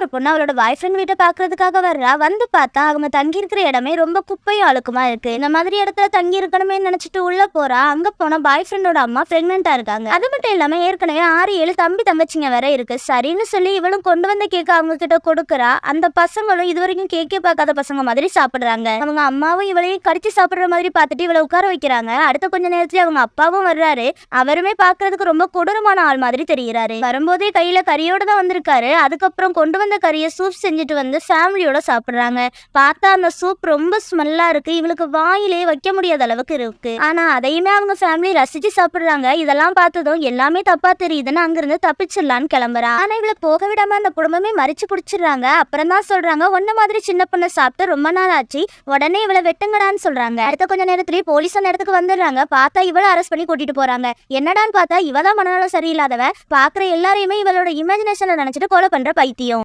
ஒரு பொண்ணு அவளோட பாய் ஃப்ரெண்ட் வீட்டை பாக்குறதுக்காக வர்றா. வந்து பார்த்தா அவங்க தங்கி இருக்கிற இடமே ரொம்ப குப்பையும் அழுக்குமா இருக்கு. இந்த மாதிரி இடத்துல தங்கி இருக்கணுமே நினைச்சிட்டு உள்ள போறா. அங்க போனா பாய் ஃப்ரெண்டோட அம்மா பிரெக்னெண்டா இருக்காங்க. அது மட்டும் இல்லாம ஏற்கனவே 6-7 தம்பி தங்கச்சிங்க வேற இருக்கு. சரின்னு சொல்லி இவளும் கொண்டு வந்த கேக்க அவங்க கிட்ட கொடுக்குறா. அந்த பசங்களும் இதுவரைக்கும் கேக்கே பார்க்காத பசங்க மாதிரி சாப்பிடுறாங்க. அவங்க அம்மாவும் இவளையும் கடிச்சு சாப்பிடுற மாதிரி பார்த்துட்டு இவளை உட்கார வைக்கிறாங்க. அடுத்த கொஞ்ச நேரத்துல அவங்க அப்பாவும் வர்றாரு. அவருமே பாக்குறதுக்கு ரொம்ப கொடூரமான ஆள் மாதிரி தெரிகிறாரு. வரும்போதே கையில கறியோட தான் வந்திருக்காரு. அதுக்கப்புறம் கொண்டு வந்த கறியை சூப் செஞ்சுட்டு வந்து ஃபேமிலியோட சாப்பிடுறாங்க. பார்த்தா அந்த சூப் ரொம்ப ஸ்மெல்லா இருக்கு. இவளுக்கு வாயிலே வைக்க முடியாத அளவுக்கு இருக்கு. ஆனா அதையுமே அவங்க ஃபேமிலி ரசிச்சு சாப்பிடுறாங்க. இதெல்லாம் பார்த்ததும் எல்லாமே தப்பா தெரியுதுன்னு அங்கிருந்து தப்பிச்சிடலான்னு கிளம்புறா. ஆனா இவளை போக விடாம அந்த குடும்பமே மறிச்சு பிடிச்சிடுறாங்க. அப்புறம் தான் சொல்றாங்க, ஒன்ன மாதிரி சின்ன பொண்ணை சாப்பிட்டு ரொம்ப நாள் ஆச்சு, உடனே இவளை வெட்டுங்கடான்னு சொல்றாங்க. அடுத்த கொஞ்ச நேரத்திலேயே போலீஸ் அந்த இடத்துக்கு வந்துடுறாங்க. பார்த்தா இவளை அரெஸ்ட் பண்ணி கூட்டிட்டு போறாங்க. என்னடான்னு பார்த்தா இவதான் மனநலம் சரியில்லாதவ. பாக்குற எல்லாரையுமே இவளோட இமேஜினேஷன்ல நினைச்சிட்டு கொலை பண்ற பைத்தியம்.